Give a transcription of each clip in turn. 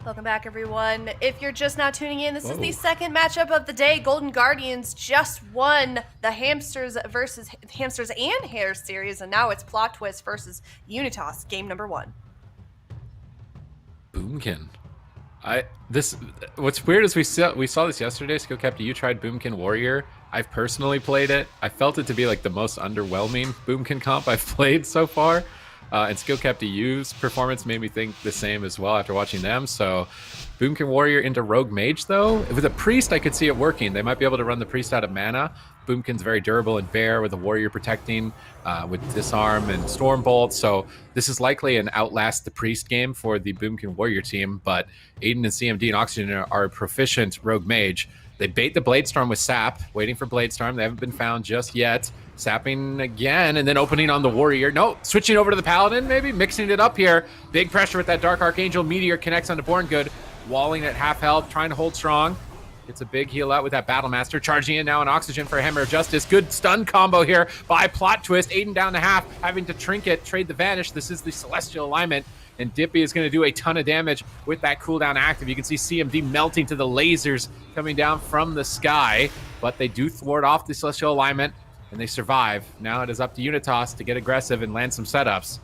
Welcome back, everyone. If you're just now tuning in, this is the Whoa. second matchup of the day. Golden Guardians just won the Hamsters versus Hamsters and Hair series, and now it's Plot Twist versus Unitas, game number 1. Boomkin. What's weird is we saw this yesterday. Skill Cap, you tried Boomkin Warrior. I've personally played it. I felt it to be like the most underwhelming Boomkin comp I've played so far. And Skill Cap U's performance made me think the same as well after watching them. So Boomkin Warrior into Rogue Mage, though. With a Priest, I could see it working. They might be able to run the Priest out of mana. Boomkin's very durable and Bear with a Warrior protecting with Disarm and Stormbolt. So this is likely an Outlast the Priest game for the Boomkin Warrior team. But Aiden and CMD and Oxygen are proficient Rogue Mage. They bait the Bladestorm with Sap, waiting for Bladestorm. They haven't been found just yet. Sapping again, and then opening on the Warrior. No, switching over to the Paladin, maybe mixing it up here. Big pressure with that Dark Archangel. Meteor connects onto Born Good, walling at half health, trying to hold strong. Gets a big heal out with that Battlemaster. Charging in now on Oxygen for a Hammer of Justice. Good stun combo here by Plot Twist. Aiden down to half, having to Trinket, trade the Vanish. This is the Celestial Alignment, and Dippy is going to do a ton of damage with that cooldown active. You can see CMD melting to the lasers coming down from the sky, but they do thwart off the Celestial Alignment, and they survive. Now it is up to Unitas to get aggressive and land some setups.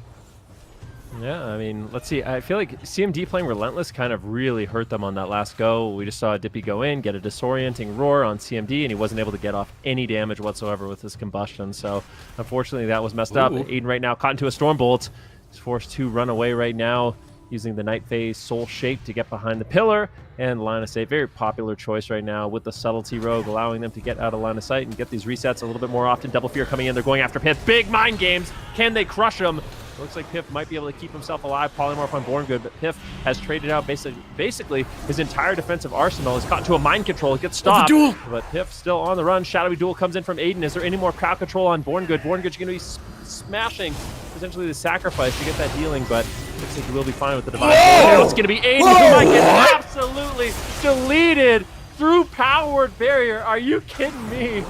Yeah, I mean, let's see. I feel like CMD playing Relentless kind of really hurt them on that last go. We just saw Dippy go in, get a disorienting roar on CMD, and he wasn't able to get off any damage whatsoever with his combustion. So, unfortunately, that was messed up. Aiden right now caught into a Stormbolt. He's forced to run away right now, using the Night Phase Soul Shape to get behind the pillar and line of sight. Very popular choice right now with the Subtlety Rogue, allowing them to get out of line of sight and get these resets a little bit more often. Double Fear coming in. They're going after Piff. Big mind games. Can they crush him? Looks like Piff might be able to keep himself alive. Polymorph on Born Good, but Piff has traded out basically his entire defensive arsenal. He's caught into a mind control. It gets stopped. But Piff still on the run. Shadowy Duel comes in from Aiden. Is there any more crowd control on Born Good? Born Good's going to be smashing potentially the sacrifice to get that healing, but looks like he will be fine with the Divine. Now it's going to be Aiden who might get absolutely deleted through Powered Barrier. Are you kidding me?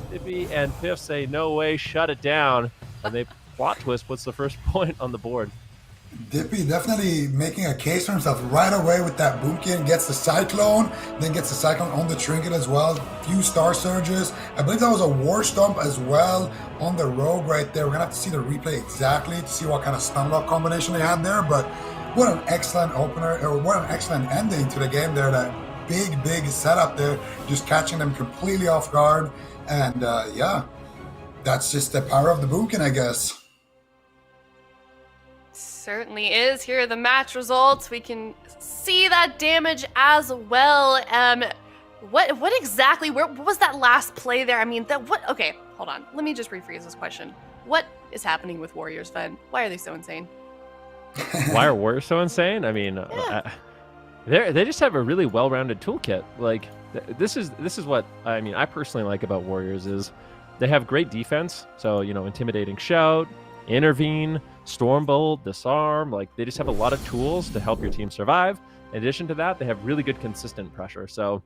Dippy and Piff say, no way, shut it down. And they Plot Twist puts the first point on the board. Dippy definitely making a case for himself right away with that Boomkin. Gets the Cyclone, then gets the Cyclone on the Trinket as well. Few Star Surges. I believe that was a War Stomp as well on the Rogue right there. We're going to have to see the replay exactly to see what kind of stun lock combination they had there. But what an excellent opener, or what an excellent ending to the game there. That big setup there, just catching them completely off guard. And yeah, that's just the power of the Boomkin, I guess. Certainly is. Here are the match results. We can see that damage as well. What exactly? What was that last play there? I mean, okay, hold on. Let me just rephrase this question. What is happening with Warriors, Ven? Why are they so insane? Why are Warriors so insane? I mean, they just have a really well-rounded toolkit. Like this is what I mean. I personally like about Warriors is they have great defense. So intimidating shout, intervene, Stormbolt, disarm. Like they just have a lot of tools to help your team survive. In addition to that, they have really good consistent pressure. So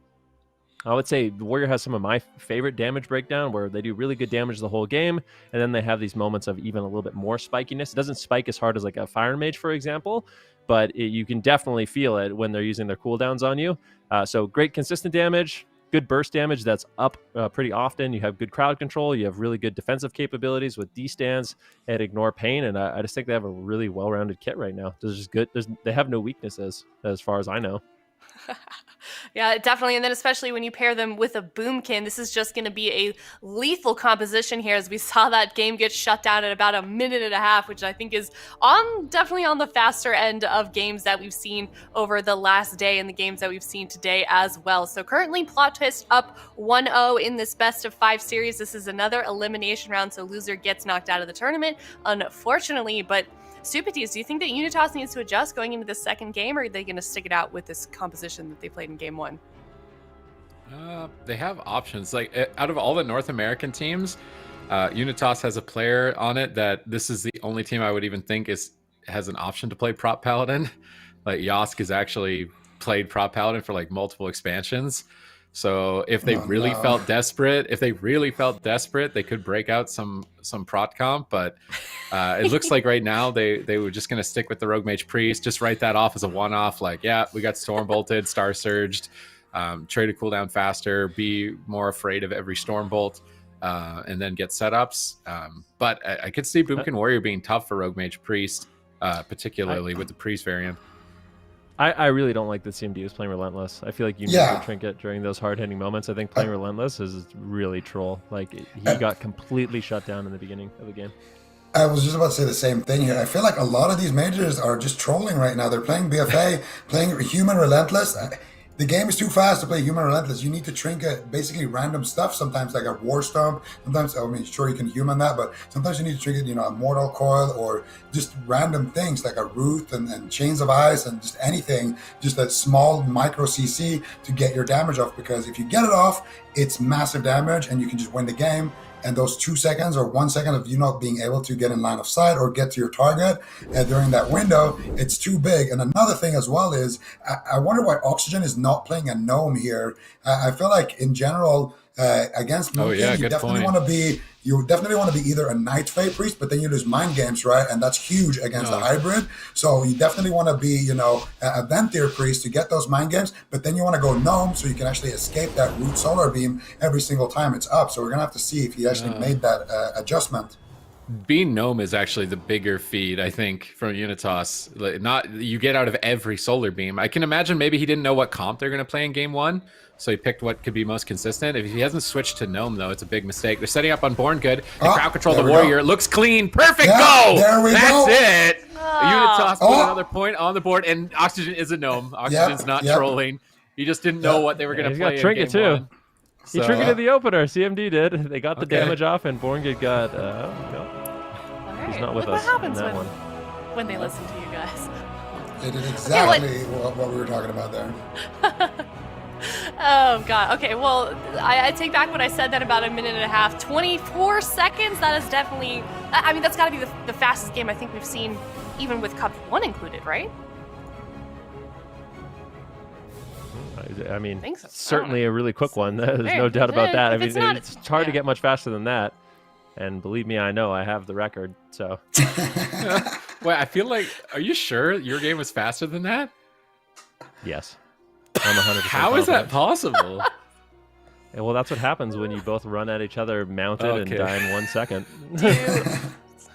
I would say the Warrior has some of my favorite damage breakdown where they do really good damage the whole game, and then they have these moments of even a little bit more spikiness. It doesn't spike as hard as like a Fire Mage, for example, but you can definitely feel it when they're using their cooldowns on you. So great consistent damage, good burst damage that's up pretty often. You have good crowd control. You have really good defensive capabilities with D-stands and Ignore Pain, and I just think they have a really well-rounded kit right now. This is just good. They have no weaknesses as far as I know. Yeah, definitely. And then especially when you pair them with a Boomkin, this is just going to be a lethal composition here, as we saw that game get shut down at about 1.5 minutes, which I think is definitely on the faster end of games that we've seen over the last day and the games that we've seen today as well. So currently Plot Twist up 1-0 in this best of 5 series. This is another elimination round, so loser gets knocked out of the tournament, unfortunately. But Stupides, do you think that Unitas needs to adjust going into the second game, or are they going to stick it out with this composition that they played in game 1? They have options. Like out of all the North American teams, Unitas has a player on it that this is the only team I would even think has an option to play Prop Paladin. Like Yosk has actually played Prop Paladin for like multiple expansions. So if they really felt desperate, they could break out some prot comp. But it looks like right now they were just gonna stick with the Rogue Mage Priest, just write that off as a one-off. Like, yeah, we got Storm Bolted, Star Surged, try to cool down faster, be more afraid of every Storm Bolt, and then get setups. But I could see Boomkin Warrior being tough for Rogue Mage Priest, particularly with the Priest variant. I really don't like that CMD was playing Relentless. I feel like you need a trinket during those hard-hitting moments. I think playing Relentless is really troll. Like, he got completely shut down in the beginning of the game. I was just about to say the same thing here. I feel like a lot of these majors are just trolling right now. They're playing BFA, playing Human Relentless. The game is too fast to play Human Relentless. You need to trinket basically random stuff. Sometimes like a War Stomp. Sometimes, I mean, sure, you can human that, but sometimes you need to trinket, a Mortal Coil or just random things like a Root and Chains of Ice and just anything, just a small micro CC to get your damage off. Because if you get it off, it's massive damage and you can just win the game. And those 2 seconds or 1 second of you not being able to get in line of sight or get to your target during that window, it's too big. And another thing as well is, I wonder why Oxygen is not playing a gnome here. I feel like in general, against Moonkin, you definitely want to be either a Night Fae Priest, but then you lose Mind Games, right? And that's huge against the hybrid. So you definitely want to be, a Venthyr Priest to get those Mind Games, but then you want to go Gnome so you can actually escape that Root Solar Beam every single time it's up. So we're going to have to see if he actually made that adjustment. Being Gnome is actually the bigger feed, I think, from Unitas. Not you get out of every Solar Beam. I can imagine maybe he didn't know what comp they're going to play in game one, so he picked what could be most consistent. If he hasn't switched to Gnome, though, it's a big mistake. They're setting up on Born Good. They crowd control the Warrior. It looks clean. Perfect go! There we go. That's it! Unitas put another point on the board, and Oxygen is a Gnome. Oxygen's not trolling. He just didn't know what they were going to play in Trinket game too. one. He trinketed the opener. CMD did. They got the damage off, and Born Good got... no. He's not with us what happens in that when they listen to you guys. They did exactly what we were talking about there. Oh, God. Okay, well, I take back what I said then about a minute and a half. 24 seconds? That is definitely... I mean, that's got to be the fastest game I think we've seen, even with Cup 1 included, right? I mean, so. certainly a really quick one. There's no doubt about that. I mean, it's hard to get much faster than that. And believe me, I know I have the record. So, Wait, I feel like, are you sure your game was faster than that? Yes, I'm 100%. How is that possible? Well, that's what happens when you both run at each other mounted and die in 1 second. All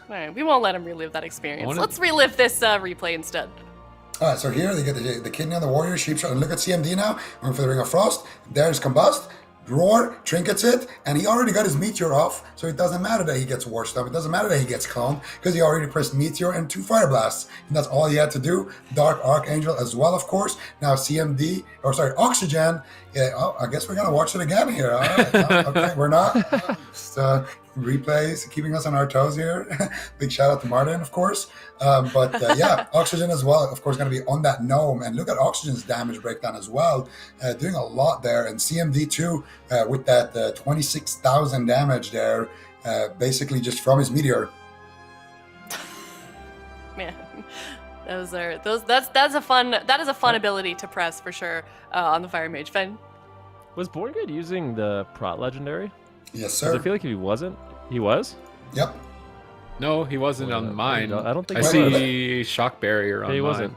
right, we won't let him relive that experience. Let's relive this replay instead. All right, so here they get the kidney on the Warrior, Sheep Shot, and look at CMD now. Going for the Ring of Frost. There's Combust. Roar, trinkets it, and he already got his Meteor off, so it doesn't matter that he gets War Stomp. It doesn't matter that he gets Clone, because he already pressed Meteor and 2 Fire Blasts, and that's all he had to do. Dark Archangel as well, of course. Now Oxygen. Yeah, I guess we're gonna watch it again here. All right. Okay, we're not. Just, replays, keeping us on our toes here. Big shout out to Martin, of course. Oxygen as well, of course, going to be on that Gnome. And look at Oxygen's damage breakdown as well, doing a lot there. And CMD too, with that 26,000 damage there, basically just from his Meteor. Man, that is a fun ability to press for sure on the Fire Mage. Finn? Was Born Good using the Prot Legendary? Yes, sir. I feel like if he wasn't, he was? Yep. No, he wasn't on mine. I don't think I see Shock Barrier on he mine. wasn't.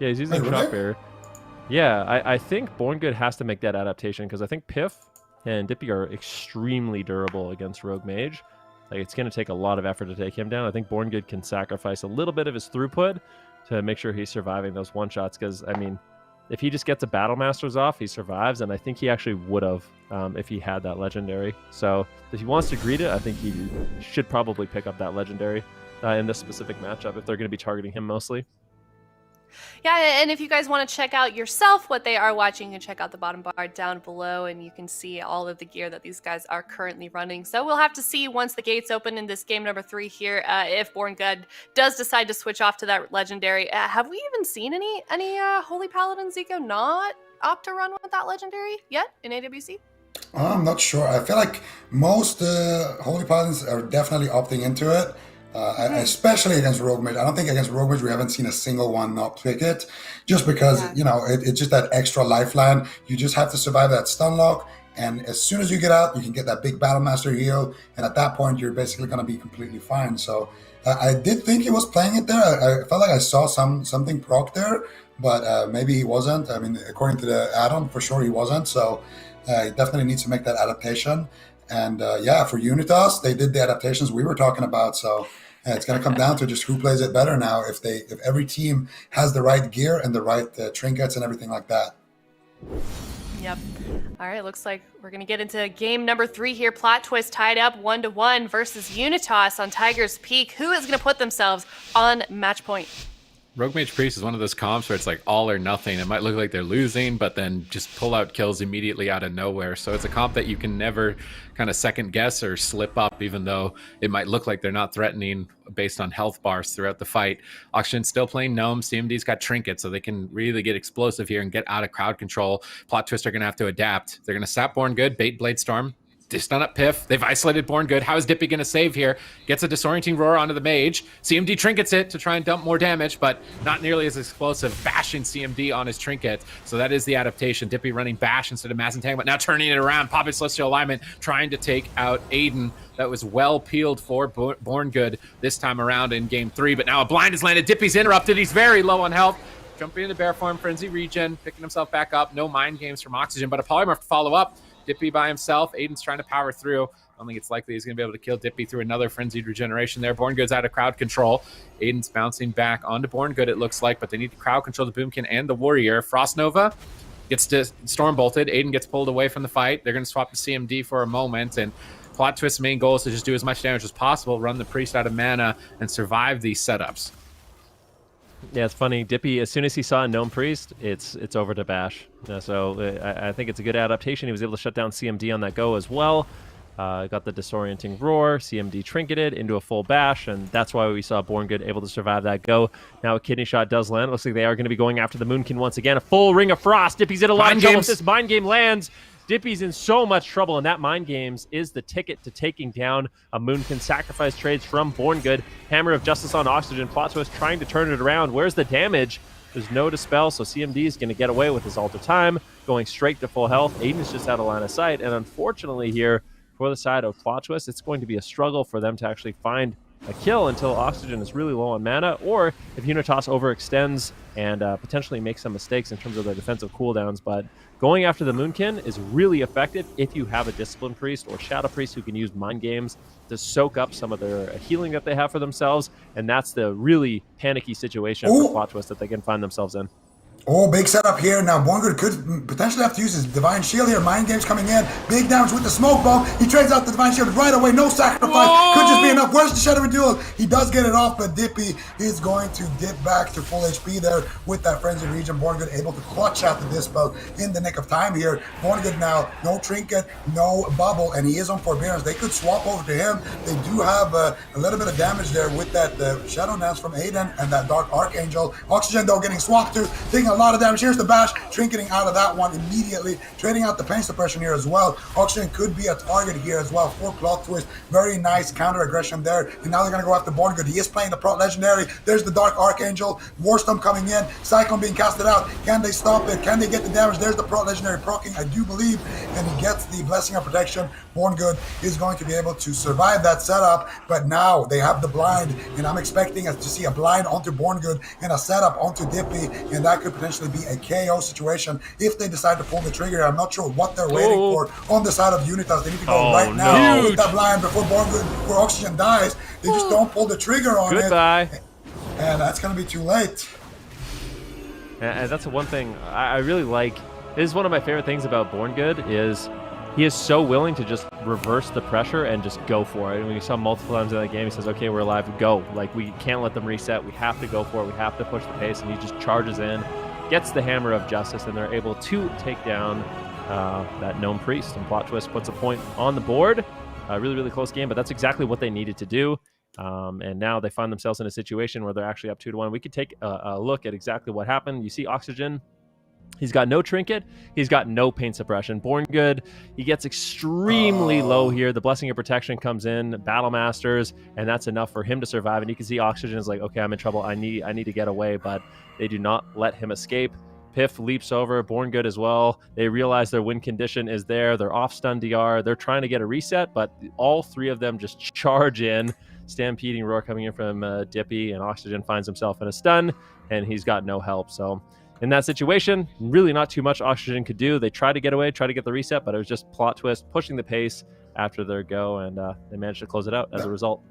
Yeah, he's using Shock Barrier. Yeah, I think Born Good has to make that adaptation because I think Piff and Dippy are extremely durable against Rogue Mage. Like, it's going to take a lot of effort to take him down. I think Born Good can sacrifice a little bit of his throughput to make sure he's surviving those one-shots because, I mean, if he just gets a Battle Masters off, he survives, and I think he actually would have if he had that Legendary. So if he wants to greet it, I think he should probably pick up that Legendary in this specific matchup if they're going to be targeting him mostly. Yeah, and if you guys want to check out yourself what they are watching, you can check out the bottom bar down below, and you can see all of the gear that these guys are currently running. So we'll have to see once the gates open in this game number 3 here, if Born Good does decide to switch off to that Legendary. Have we even seen any Holy Paladin Zico not opt to run with that Legendary yet in AWC? I'm not sure. I feel like most Holy Paladins are definitely opting into it. especially against Rogue Mage. I don't think against Rogue Mage we haven't seen a single one not pick it, just because it's just that extra lifeline. You just have to survive that stun lock, and as soon as you get out, you can get that big Battlemaster heal, and at that point, you're basically going to be completely fine. So I did think he was playing it there. I felt like I saw something proc there, but maybe he wasn't. I mean, according to the add-on, for sure he wasn't. So he definitely needs to make that adaptation. And for Unitas, they did the adaptations we were talking about. So it's going to come down to just who plays it better now. If every team has the right gear and the right trinkets and everything like that. Yep. All right, looks like we're going to get into game number 3 here. Plot Twist tied up 1-1 versus Unitas on Tiger's Peak. Who is going to put themselves on match point? Rogue Mage Priest is one of those comps where it's like all or nothing. It might look like they're losing, but then just pull out kills immediately out of nowhere. So it's a comp that you can never kind of second guess or slip up, even though it might look like they're not threatening based on health bars throughout the fight. Oxygen's still playing Gnome. CMD's got Trinket, so they can really get explosive here and get out of crowd control. Plot Twist are going to have to adapt. They're going to sap Born Good, bait Blade Storm. They stun up Piff. They've isolated Born Good. How is Dippy going to save here? Gets a disorienting roar onto the mage. CMD trinkets it to try and dump more damage, but not nearly as explosive, bashing CMD on his trinket. So that is the adaptation. Dippy running bash instead of mass entanglement. Now turning it around. Popping Celestial Alignment, trying to take out Aiden. That was well peeled for Born Good this time around in game 3, but now a blind is landed. Dippy's interrupted. He's very low on health. Jumping into bear form, frenzy regen, picking himself back up. No mind games from Oxygen, but a polymorph to follow up. Dippy by himself. Aiden's trying to power through. I don't think it's likely he's going to be able to kill Dippy through another frenzied regeneration there. Born Good's out of crowd control. Aiden's bouncing back onto Born Good, it looks like, but they need to crowd control the Boomkin and the Warrior. Frost Nova gets to storm bolted. Aiden gets pulled away from the fight. They're going to swap to CMD for a moment, and Plot Twist's main goal is to just do as much damage as possible, run the Priest out of mana, and survive these setups. Yeah, it's funny. Dippy, as soon as he saw a Gnome Priest, it's over to bash. So I think it's a good adaptation. He was able to shut down CMD on that go as well. Got the disorienting roar. CMD trinketed into a full bash, and that's why we saw Born Good able to survive that go. Now a kidney shot does land. It looks like they are going to be going after the Moonkin once again. A full Ring of Frost. Dippy's in a lot of trouble. If this Mind Game lands, Dippy's in so much trouble, and that Mind Games is the ticket to taking down a Moonkin. Sacrifice trades from Born Good. Hammer of Justice on Oxygen. Plot Twist trying to turn it around. Where's the damage? There's no dispel, so CMD is going to get away with his Alter Time, going straight to full health. Aiden's just out of line of sight, and unfortunately here, for the side of Plot Twist, it's going to be a struggle for them to actually find a kill until Oxygen is really low on mana, or if Unitas overextends and potentially makes some mistakes in terms of their defensive cooldowns. But going after the Moonkin is really effective if you have a Discipline Priest or Shadow Priest who can use Mind Games to soak up some of their healing that they have for themselves, and that's the really panicky situation for Plot Twist that they can find themselves in. Oh, big setup here. Now, Born Good could potentially have to use his Divine Shield here. Mind Games coming in. Big damage with the Smoke Bomb. He trades out the Divine Shield right away. No sacrifice. Whoa! Could just be enough. Where's the Shadowy Duel? He does get it off, but Dippy is going to dip back to full HP there with that Frenzy Region. Born Good able to clutch out the Dispel in the nick of time here. Born Good now, no Trinket, no Bubble, and he is on Forbearance. They could swap over to him. They do have a little bit of damage there with that Shadow Dance from Aiden and that Dark Archangel. Oxygen, though, getting swapped to, taking a lot of damage. Here's the bash, trinketing out of that one immediately, trading out the pain suppression here as well. Oxygen could be a target here as well for Plot Twist. Very nice counter aggression there, and now they're going to go after Born Good. He is playing the Prot Legendary. There's the Dark Archangel, Warstorm coming in, Cyclone being casted out. Can they stop it? Can they get the damage? There's the Prot Legendary proccing, I do believe, and he gets the Blessing of Protection. Born Good is going to be able to survive that setup, but now they have the blind, and I'm expecting us to see a blind onto Born Good and a setup onto Dippy, and that could potentially be a KO situation if they decide to pull the trigger. I'm not sure what they're waiting for on the side of Unitas. They need to go right now with that blind before Born Good, before Oxygen dies. They just don't pull the trigger on it. And that's going to be too late. And that's the one thing I really like. This is one of my favorite things about Born Good is he is so willing to just reverse the pressure and just go for it. And we saw multiple times in that game, he says, okay, we're alive, go. Like, we can't let them reset. We have to go for it. We have to push the pace. And he just charges in, gets the Hammer of Justice, and they're able to take down that Gnome Priest. And Plot Twist puts a point on the board. Really, really close game, but that's exactly what they needed to do. And now they find themselves in a situation where they're actually up 2-1. We could take a look at exactly what happened. You see Oxygen He's got no trinket. He's got no paint suppression. Born Good, he gets extremely low here. The Blessing of Protection comes in, Battle Masters, and that's enough for him to survive. And you can see Oxygen is like, okay, I'm in trouble. I need to get away, but they do not let him escape. Piff leaps over, Born Good as well. They realize their win condition is there. They're off stun DR. They're trying to get a reset, but all three of them just charge in. Stampeding Roar coming in from Dippy, and Oxygen finds himself in a stun, and he's got no help. So in that situation, really not too much Oxygen could do. They tried to get away, tried to get the reset, but it was just plot twist, pushing the pace after their go, and they managed to close it out as a result.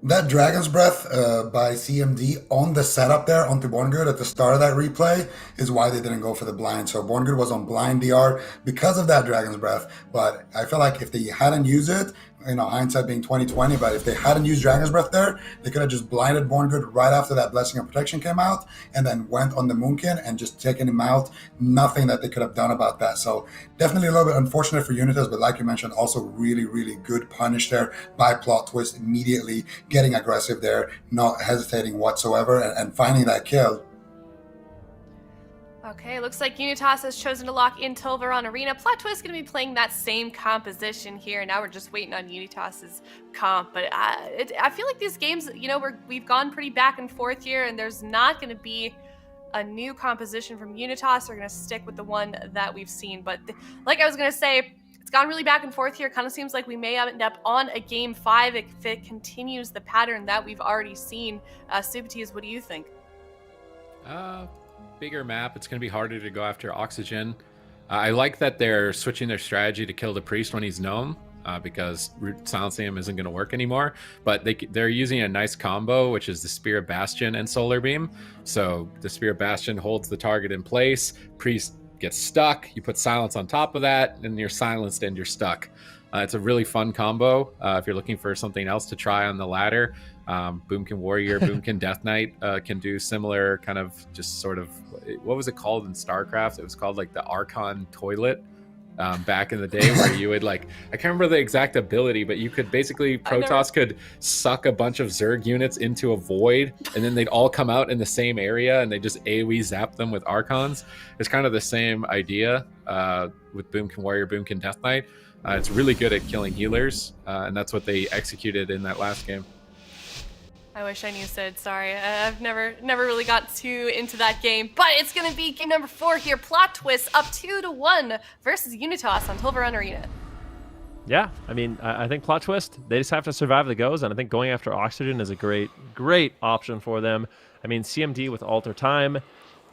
That Dragon's Breath by CMD on the setup there onto Borngood at the start of that replay is why they didn't go for the blind. So Borngood was on blind DR because of that Dragon's Breath. But I feel like if they hadn't used it, hindsight being 2020, but if they hadn't used Dragon's Breath there, they could have just blinded Borngood right after that Blessing of Protection came out and then went on the Moonkin and just taken him out. Nothing that they could have done about that. So definitely a little bit unfortunate for Unitas, but like you mentioned, also really, really good punish there by Plot Twist, immediately getting aggressive there, not hesitating whatsoever, and finding that kill. Okay, looks like Unitas has chosen to lock in Tilveron Arena. Plot Twist is going to be playing that same composition here. Now we're just waiting on Unitas's comp. But I feel like these games, we've gone pretty back and forth here, and there's not going to be a new composition from Unitas. They're going to stick with the one that we've seen. But like I was going to say, it's gone really back and forth here. Kind of seems like we may end up on a game 5 if it continues the pattern that we've already seen. Subtees, what do you think? Bigger map, it's going to be harder to go after Oxygen. I like that they're switching their strategy to kill the priest when he's gnome, because silencing him isn't going to work anymore. But they're using a nice combo, which is the Spear of Bastion and Solar Beam. So the Spear of Bastion holds the target in place, priest gets stuck, you put silence on top of that, and you're silenced and you're stuck. It's a really fun combo if you're looking for something else to try on the ladder. Boomkin Warrior, Boomkin Death Knight can do similar kind of just sort of, what was it called in StarCraft? It was called like the Archon Toilet back in the day, where you would I can't remember the exact ability, but you could basically, Protoss could suck a bunch of Zerg units into a void, and then they'd all come out in the same area, and they just AoE zap them with Archons. It's kind of the same idea with Boomkin Warrior, Boomkin Death Knight. It's really good at killing healers, and that's what they executed in that last game. I wish I knew Sid, sorry. I've never really got too into that game. But it's going to be game number 4 here. Plot Twist up 2-1 versus Unitas on Tilveron Arena. Yeah, I mean, I think Plot Twist, they just have to survive the goes, and I think going after Oxygen is a great option for them. I mean, CMD with Alter Time,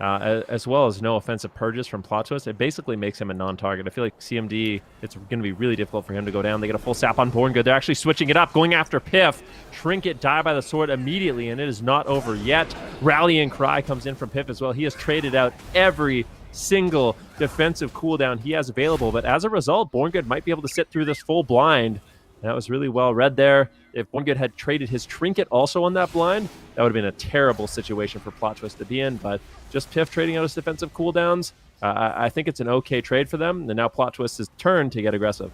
as well as no offensive purges from Plot Twist, it basically makes him a non-target. I feel like CMD, it's going to be really difficult for him to go down. They get a full sap on Born Good. They're actually switching it up, going after Piff. Trinket die by the sword immediately, and it is not over yet. Rallying Cry comes in from Piff as well. He has traded out every single defensive cooldown he has available, but as a result, Born Good might be able to sit through this full blind. That was really well read there. If Born Good had traded his Trinket also on that blind, that would have been a terrible situation for Plot Twist to be in, but just Piff trading out his defensive cooldowns, I think it's an okay trade for them. And now Plot Twist's turn to get aggressive.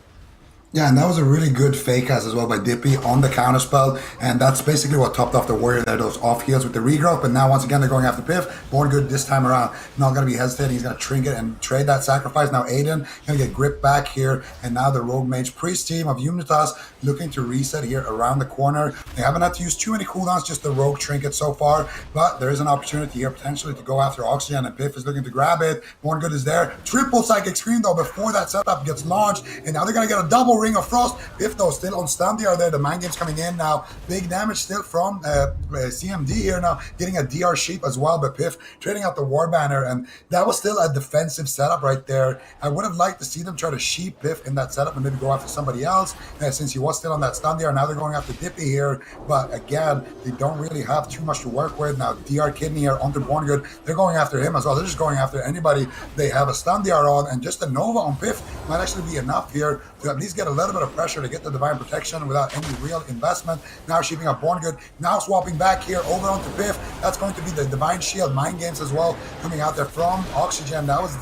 Yeah, and that was a really good fake cast as well by Dippy on the counterspell, and that's basically what topped off the Warrior there, those off heals with the regrowth. But now once again they're going after Piff. Born Good this time around, not going to be hesitating. He's going to trinket and trade that sacrifice. Now Aiden going to get gripped back here, and now the Rogue Mage Priest team of Unitas looking to reset here around the corner. They haven't had to use too many cooldowns, just the Rogue Trinket so far, but there is an opportunity here potentially to go after Oxygen, and Piff is looking to grab it. Born Good is there. Triple Psychic Scream though before that setup gets launched, and now they're going to get a double Ring of Frost. Piff though still on stun DR there. The mind game's coming in now. Big damage still from CMD here now, getting a DR sheep as well, but Piff trading out the War Banner, and that was still a defensive setup right there. I would have liked to see them try to sheep Piff in that setup and maybe go after somebody else, since he was still on that stun DR. Now they're going after Dippy here, but again, they don't really have too much to work with. Now DR Kidney here onto Born Good, they're going after him as well. They're just going after anybody they have a stun DR on, and just a Nova on Piff might actually be enough here to at least get a little bit of pressure to get the Divine Protection without any real investment. Now sheeping up Born Good, now swapping back here over onto Piff. That's going to be the Divine Shield Mind Games as well coming out there from Oxygen. That was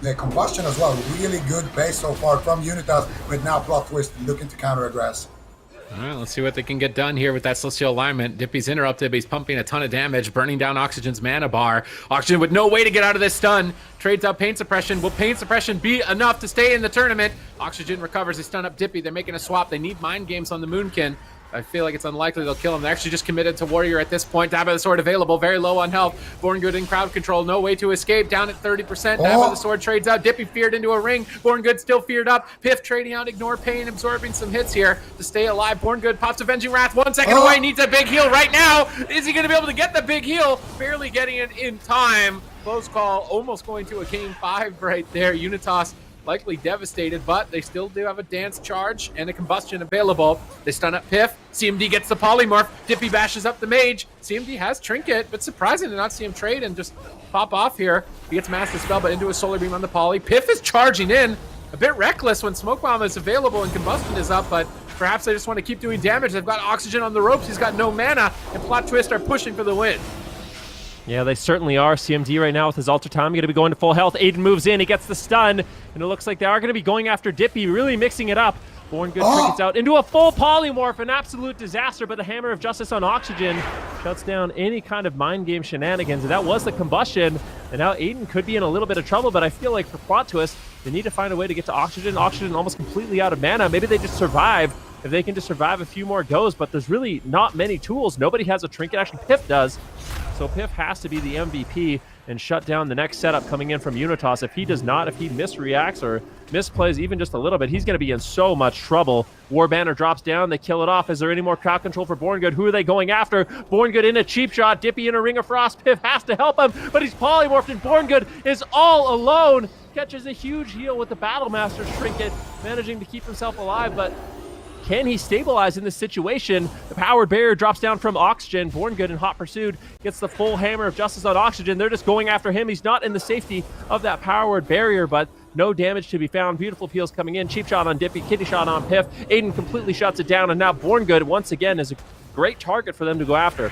the combustion as well. Really good base so far from Unitas, with now Plot Twist looking to counter aggress. All right, let's see what they can get done here with that Celestial Alignment. Dippy's interrupted, but he's pumping a ton of damage, burning down Oxygen's mana bar. Oxygen with no way to get out of this stun. Trades out Pain Suppression. Will Pain Suppression be enough to stay in the tournament? Oxygen recovers. They stun up Dippy. They're making a swap. They need Mind Games on the Moonkin. I feel like it's unlikely they'll kill him. They're actually just committed to Warrior at this point. Dab of the Sword available, very low on health. Born Good in crowd control, no way to escape. Down at 30%. Dab of the Sword trades out. Dippy feared into a ring. Born Good still feared up. Piff trading out, Ignore Pain, absorbing some hits here to stay alive. Born Good pops Avenging Wrath. 1 second away, needs a big heal right now. Is he going to be able to get the big heal? Barely getting it in time. Close call, almost going to a game 5 right there. Unitas likely devastated, but they still do have a dance charge and a combustion available. They stun up Piff. CMD gets the polymorph. Dippy bashes up the mage. CMD has Trinket, but surprising to not see him trade and just pop off here. He gets Master Spell, but into a Solar Beam on the poly. Piff is charging in. A bit reckless when Smoke Bomb is available and combustion is up, but perhaps they just want to keep doing damage. They've got Oxygen on the ropes. He's got no mana, and Plot Twist are pushing for the win. Yeah, they certainly are. CMD right now with his Alter Time going to be going to full health. Aiden moves in, he gets the stun, and it looks like they are going to be going after Dippy, really mixing it up. Born Good trinkets out into a full polymorph, an absolute disaster, but the Hammer of Justice on Oxygen shuts down any kind of mind game shenanigans, and that was the combustion, and now Aiden could be in a little bit of trouble, but I feel like for Plot Twist, they need to find a way to get to Oxygen. Oxygen almost completely out of mana. Maybe they just survive if they can just survive a few more goes, but there's really not many tools. Nobody has a trinket. Actually, Piff does. So Piff has to be the MVP and shut down the next setup coming in from Unitas. If he does not, if he misreacts or misplays even just a little bit, he's going to be in so much trouble. War Banner drops down. They kill it off. Is there any more crowd control for Born Good? Who are they going after? Born Good in a cheap shot. Dippy in a Ring of Frost. Piff has to help him, but he's polymorphed, and Born Good is all alone. Catches a huge heal with the Battle Master's trinket, managing to keep himself alive, but can he stabilize in this situation? The powered barrier drops down from Oxygen. Born Good in hot pursuit gets the full Hammer of Justice on Oxygen. They're just going after him. He's not in the safety of that powered barrier, but no damage to be found. Beautiful peels coming in. Cheap shot on Dippy, kitty shot on Piff. Aiden completely shuts it down, and now Born Good once again is a great target for them to go after.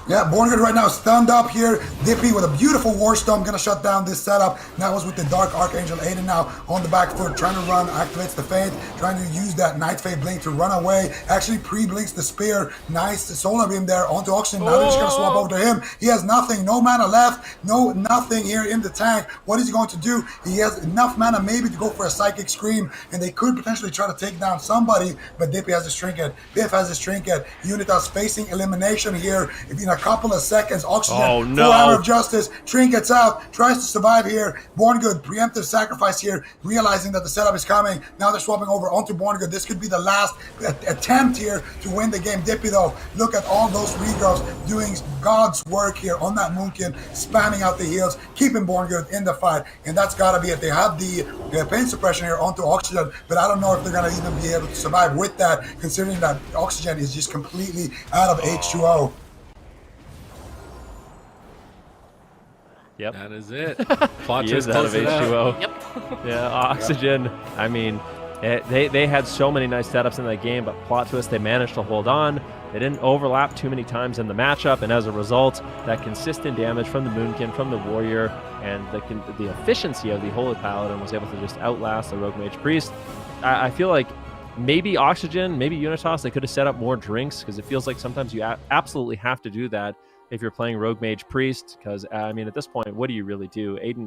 Yeah, Born Good right now stunned up here. Dippy with a beautiful War Stomp, gonna shut down this setup. That was with the Dark Archangel Aiden now on the back foot, trying to run, activates the Feint, trying to use that Night Fade Blink to run away. Actually pre-blinks the Spear. Nice Solar Beam there onto Oxygen. Now they're just gonna swap over to him. He has nothing, no mana left, nothing here in the tank. What is he going to do? He has enough mana maybe to go for a Psychic Scream, and they could potentially try to take down somebody, but Dippy has his trinket. Piff has his trinket. Unitas facing elimination here. If in a couple of seconds, Oxygen, full Hammer of Justice, trinkets out, tries to survive here. Born Good, preemptive sacrifice here, realizing that the setup is coming. Now they're swapping over onto Born Good. This could be the last attempt here to win the game. Dippy though, look at all those regrowths doing God's work here on that Moonkin, spamming out the heals, keeping Born Good in the fight, and that's gotta be it. They have the pain suppression here onto Oxygen, but I don't know if they're gonna even be able to survive with that, considering that Oxygen is just completely out of H2O. Yep. That is it. Plot He Twist is out of closes it out. H2O. Yep. Yeah, Oxygen. I mean, they had so many nice setups in that game, but Plot Twist, they managed to hold on. They didn't overlap too many times in the matchup, and as a result, that consistent damage from the Moonkin, from the Warrior, and the efficiency of the Holy Paladin was able to just outlast the Rogue Mage Priest. I feel like maybe Oxygen, maybe Unitas, they could have set up more drinks, because it feels like sometimes you absolutely have to do that if you're playing Rogue Mage Priest, because, I mean, at this point, what do you really do? Aiden